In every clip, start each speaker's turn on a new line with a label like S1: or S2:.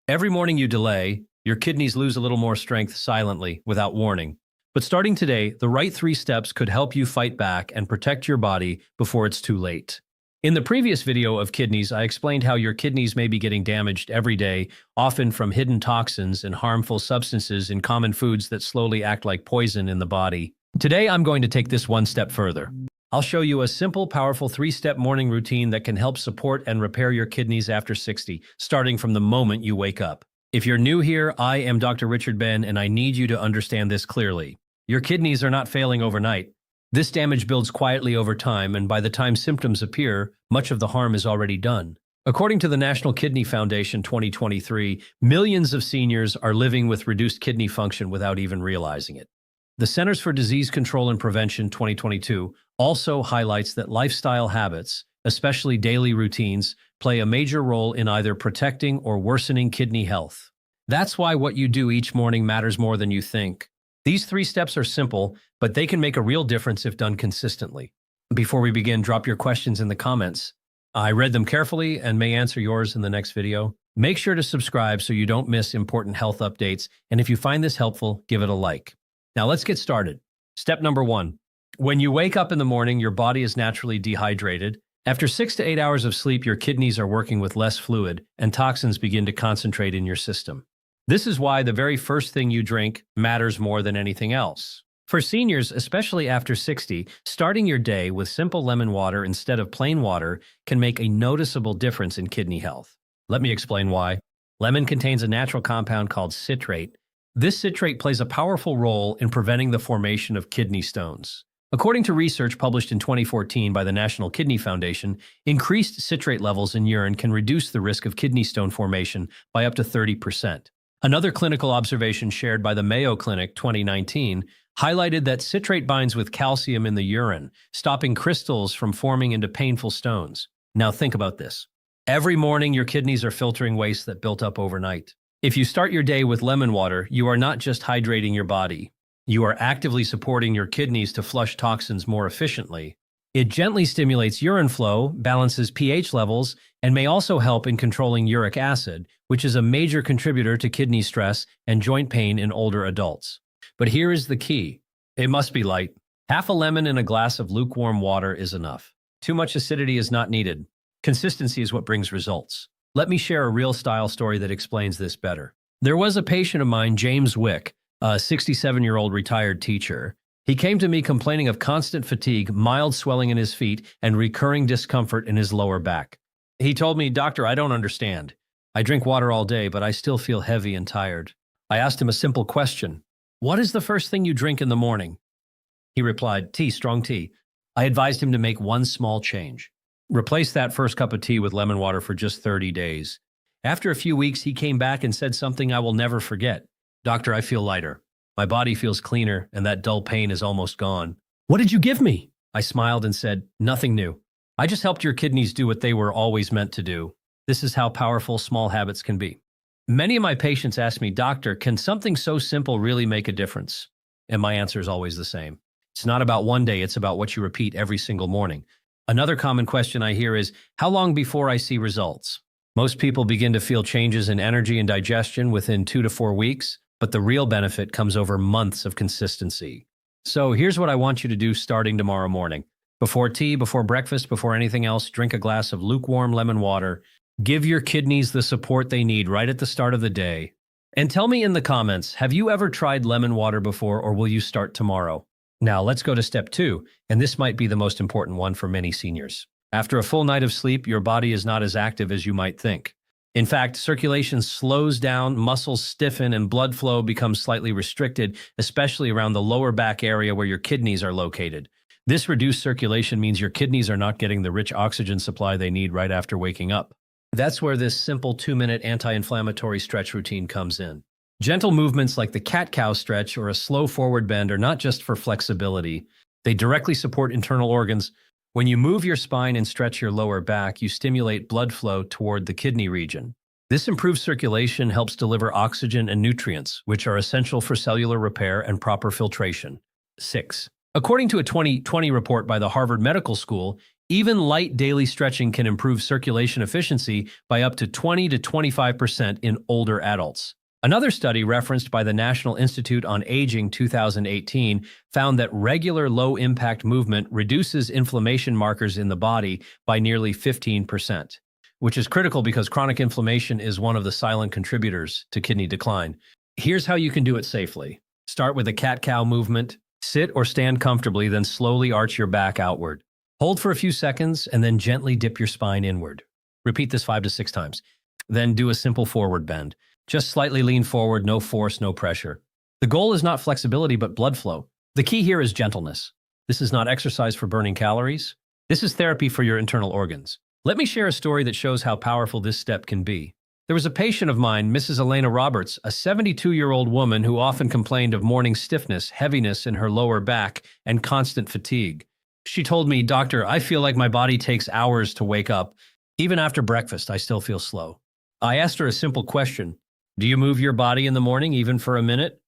S1: Every morning you delay, your kidneys lose a little more strength silently, without warning. But starting today, the right 3 steps could help you fight back and protect your body before it's too late. In the previous video of kidneys, I explained how your kidneys may be getting damaged every day, often from hidden toxins and harmful substances in common foods that slowly act like poison in the body. Today, I'm going to take this one step further. I'll show you a simple, powerful 3-step morning routine that can help support and repair your kidneys after 60, starting from the moment you wake up. If you're new here, I am Dr. Richard Ben, and I need you to understand this clearly. Your kidneys are not failing overnight. This damage builds quietly over time, and by the time symptoms appear, much of the harm is already done. According to the National Kidney Foundation 2023, millions of seniors are living with reduced kidney function without even realizing it. The Centers for Disease Control and Prevention 2022 also highlights that lifestyle habits, especially daily routines, play a major role in either protecting or worsening kidney health. That's why what you do each morning matters more than you think. These 3 steps are simple, but they can make a real difference if done consistently. Before we begin, drop your questions in the comments. I read them carefully and may answer yours in the next video. Make sure to subscribe so you don't miss important health updates, and if you find this helpful, give it a like. Now let's get started. Step number 1. When you wake up in the morning, your body is naturally dehydrated. After 6 to 8 hours of sleep, your kidneys are working with less fluid, and toxins begin to concentrate in your system. This is why the very first thing you drink matters more than anything else. For seniors, especially after 60, starting your day with simple lemon water instead of plain water can make a noticeable difference in kidney health. Let me explain why. Lemon contains a natural compound called citrate. This citrate plays a powerful role in preventing the formation of kidney stones. According to research published in 2014 by the National Kidney Foundation, increased citrate levels in urine can reduce the risk of kidney stone formation by up to 30%. Another clinical observation shared by the Mayo Clinic 2019 highlighted that citrate binds with calcium in the urine, stopping crystals from forming into painful stones. Now think about this. Every morning, your kidneys are filtering waste that built up overnight. If you start your day with lemon water, you are not just hydrating your body. You are actively supporting your kidneys to flush toxins more efficiently. It gently stimulates urine flow, balances pH levels, and may also help in controlling uric acid, which is a major contributor to kidney stress and joint pain in older adults. But here is the key. It must be light. Half a lemon in a glass of lukewarm water is enough. Too much acidity is not needed. Consistency is what brings results. Let me share a real style story that explains this better. There was a patient of mine, James Wick, a 67-year-old retired teacher. He came to me complaining of constant fatigue, mild swelling in his feet, and recurring discomfort in his lower back. He told me, "Doctor, I don't understand. I drink water all day, but I still feel heavy and tired." I asked him a simple question. "What is the first thing you drink in the morning?" He replied, "Tea, strong tea." I advised him to make one small change. Replace that first cup of tea with lemon water for just 30 days. After a few weeks, he came back and said something I will never forget. "Doctor, I feel lighter. My body feels cleaner, and that dull pain is almost gone." "What did you give me?" I smiled and said, "Nothing new. I just helped your kidneys do what they were always meant to do." This is how powerful small habits can be. Many of my patients ask me, "Doctor, can something so simple really make a difference?" And my answer is always the same. It's not about one day, it's about what you repeat every single morning. Another common question I hear is, how long before I see results? Most people begin to feel changes in energy and digestion within 2 to 4 weeks, but the real benefit comes over months of consistency. So here's what I want you to do starting tomorrow morning. Before tea, before breakfast, before anything else, drink a glass of lukewarm lemon water. Give your kidneys the support they need right at the start of the day. And tell me in the comments, have you ever tried lemon water before, or will you start tomorrow? Now let's go to step 2, and this might be the most important one for many seniors. After a full night of sleep, your body is not as active as you might think. In fact, circulation slows down, muscles stiffen, and blood flow becomes slightly restricted, especially around the lower back area where your kidneys are located. This reduced circulation means your kidneys are not getting the rich oxygen supply they need right after waking up. That's where this simple 2-minute anti-inflammatory stretch routine comes in. Gentle movements like the cat-cow stretch or a slow forward bend are not just for flexibility. They directly support internal organs. When you move your spine and stretch your lower back, you stimulate blood flow toward the kidney region. This improved circulation helps deliver oxygen and nutrients, which are essential for cellular repair and proper filtration. 6. According to a 2020 report by the Harvard Medical School, Even light daily stretching can improve circulation efficiency by up to 20 to 25% in older adults. Another study referenced by the National Institute on Aging 2018 found that regular low-impact movement reduces inflammation markers in the body by nearly 15%, which is critical because chronic inflammation is one of the silent contributors to kidney decline. Here's how you can do it safely. Start with a cat-cow movement. Sit or stand comfortably, then slowly arch your back outward. Hold for a few seconds and then gently dip your spine inward. Repeat this 5 to 6 times. Then do a simple forward bend. Just slightly lean forward, no force, no pressure. The goal is not flexibility, but blood flow. The key here is gentleness. This is not exercise for burning calories. This is therapy for your internal organs. Let me share a story that shows how powerful this step can be. There was a patient of mine, Mrs. Elena Roberts, a 72-year-old woman who often complained of morning stiffness, heaviness in her lower back, and constant fatigue. She told me, "Doctor, I feel like my body takes hours to wake up. Even after breakfast, I still feel slow." I asked her a simple question. "Do you move your body in the morning, even for a minute?"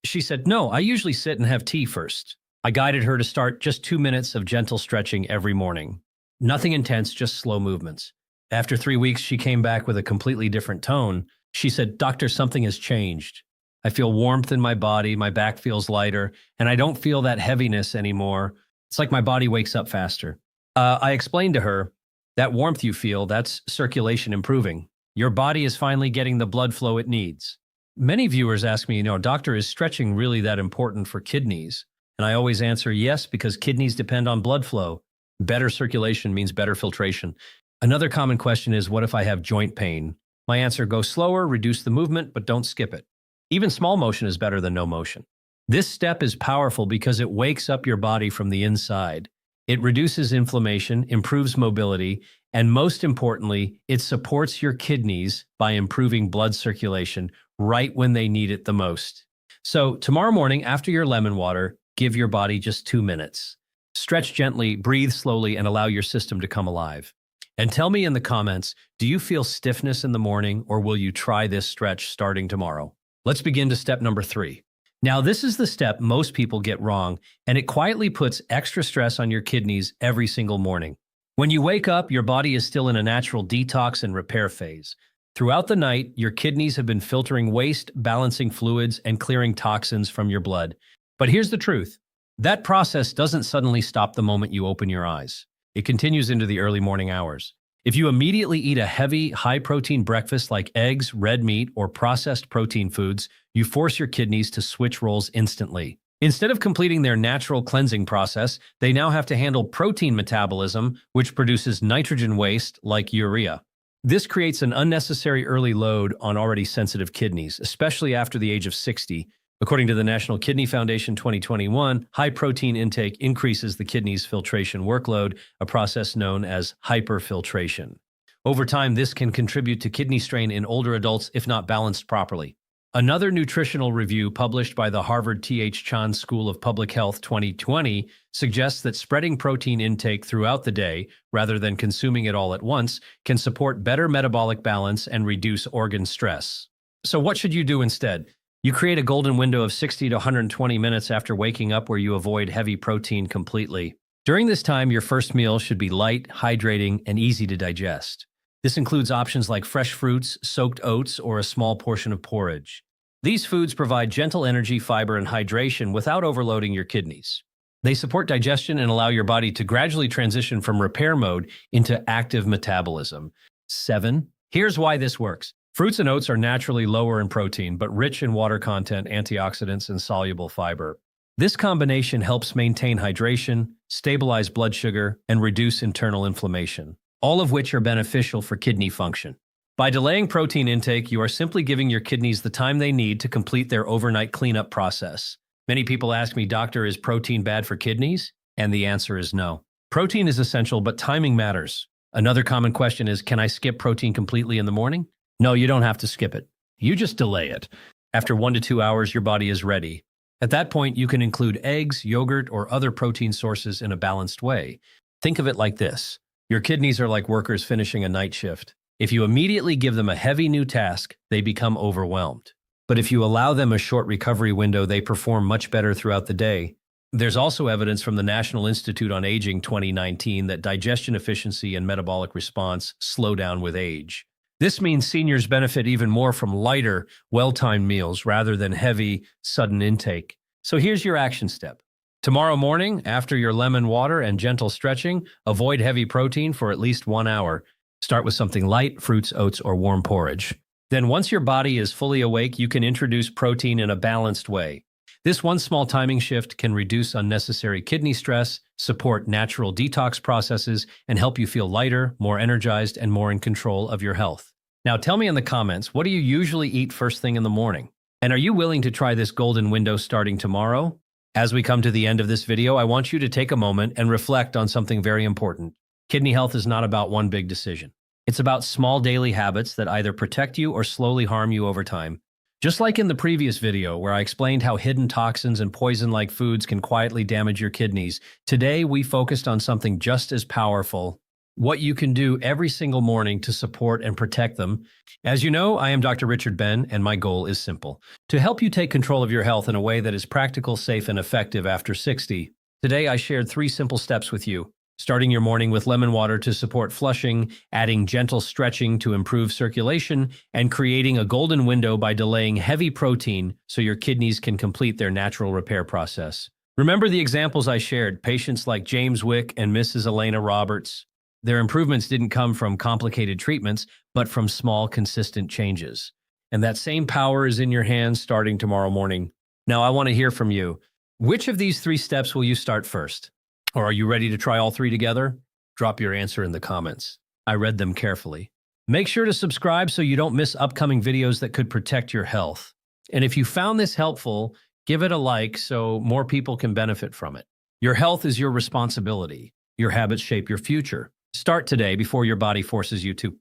S1: She said, "No, I usually sit and have tea first." I guided her to start just 2 minutes of gentle stretching every morning. Nothing intense, just slow movements. After 3 weeks, she came back with a completely different tone. She said, "Doctor, something has changed. I feel warmth in my body, my back feels lighter, and I don't feel that heaviness anymore. It's like my body wakes up faster." I explained to her, "That warmth you feel, that's circulation improving. Your body is finally getting the blood flow it needs." Many viewers ask me, "Doctor, is stretching really that important for kidneys?" And I always answer yes, because kidneys depend on blood flow. Better circulation means better filtration. Another common question is, what if I have joint pain? My answer: go slower, reduce the movement, but don't skip it. Even small motion is better than no motion. This step is powerful because it wakes up your body from the inside. It reduces inflammation, improves mobility, and most importantly, it supports your kidneys by improving blood circulation right when they need it the most. So tomorrow morning, after your lemon water, give your body just 2 minutes. Stretch gently, breathe slowly, and allow your system to come alive. And tell me in the comments, do you feel stiffness in the morning, or will you try this stretch starting tomorrow? Let's begin to step number 3. Now, this is the step most people get wrong, and it quietly puts extra stress on your kidneys every single morning. When you wake up, your body is still in a natural detox and repair phase. Throughout the night, your kidneys have been filtering waste, balancing fluids, and clearing toxins from your blood. But here's the truth. That process doesn't suddenly stop the moment you open your eyes. It continues into the early morning hours. If you immediately eat a heavy, high-protein breakfast like eggs, red meat, or processed protein foods, you force your kidneys to switch roles instantly. Instead of completing their natural cleansing process, they now have to handle protein metabolism, which produces nitrogen waste like urea. This creates an unnecessary early load on already sensitive kidneys, especially after the age of 60. According to the National Kidney Foundation 2021, high protein intake increases the kidney's filtration workload, a process known as hyperfiltration. Over time, this can contribute to kidney strain in older adults if not balanced properly. Another nutritional review published by the Harvard T.H. Chan School of Public Health 2020 suggests that spreading protein intake throughout the day, rather than consuming it all at once, can support better metabolic balance and reduce organ stress. So what should you do instead? You create a golden window of 60 to 120 minutes after waking up where you avoid heavy protein completely. During this time, your first meal should be light, hydrating, and easy to digest. This includes options like fresh fruits, soaked oats, or a small portion of porridge. These foods provide gentle energy, fiber, and hydration without overloading your kidneys. They support digestion and allow your body to gradually transition from repair mode into active metabolism. 7. Here's why this works. Fruits and oats are naturally lower in protein, but rich in water content, antioxidants, and soluble fiber. This combination helps maintain hydration, stabilize blood sugar, and reduce internal inflammation, all of which are beneficial for kidney function. By delaying protein intake, you are simply giving your kidneys the time they need to complete their overnight cleanup process. Many people ask me, "Doctor, is protein bad for kidneys?" And the answer is no. Protein is essential, but timing matters. Another common question is, can I skip protein completely in the morning? No, you don't have to skip it. You just delay it. After 1 to 2 hours, your body is ready. At that point, you can include eggs, yogurt, or other protein sources in a balanced way. Think of it like this. Your kidneys are like workers finishing a night shift. If you immediately give them a heavy new task, they become overwhelmed. But if you allow them a short recovery window, they perform much better throughout the day. There's also evidence from the National Institute on Aging 2019 that digestion efficiency and metabolic response slow down with age. This means seniors benefit even more from lighter, well-timed meals rather than heavy, sudden intake. So here's your action step. Tomorrow morning, after your lemon water and gentle stretching, avoid heavy protein for at least 1 hour. Start with something light, fruits, oats, or warm porridge. Then once your body is fully awake, you can introduce protein in a balanced way. This one small timing shift can reduce unnecessary kidney stress, support natural detox processes, and help you feel lighter, more energized, and more in control of your health. Now tell me in the comments, what do you usually eat first thing in the morning? And are you willing to try this golden window starting tomorrow? As we come to the end of this video, I want you to take a moment and reflect on something very important. Kidney health is not about one big decision. It's about small daily habits that either protect you or slowly harm you over time. Just like in the previous video where I explained how hidden toxins and poison-like foods can quietly damage your kidneys, today we focused on something just as powerful: what you can do every single morning to support and protect them. As you know, I am Dr. Richard Ben, and my goal is simple: to help you take control of your health in a way that is practical, safe, and effective after 60. Today, I shared 3 simple steps with you. Starting your morning with lemon water to support flushing, adding gentle stretching to improve circulation, and creating a golden window by delaying heavy protein so your kidneys can complete their natural repair process. Remember the examples I shared, patients like James Wick and Mrs. Elena Roberts. Their improvements didn't come from complicated treatments, but from small, consistent changes. And that same power is in your hands starting tomorrow morning. Now, I want to hear from you. Which of these 3 steps will you start first? Or are you ready to try all 3 together? Drop your answer in the comments. I read them carefully. Make sure to subscribe so you don't miss upcoming videos that could protect your health. And if you found this helpful, give it a like so more people can benefit from it. Your health is your responsibility. Your habits shape your future. Start today before your body forces you to.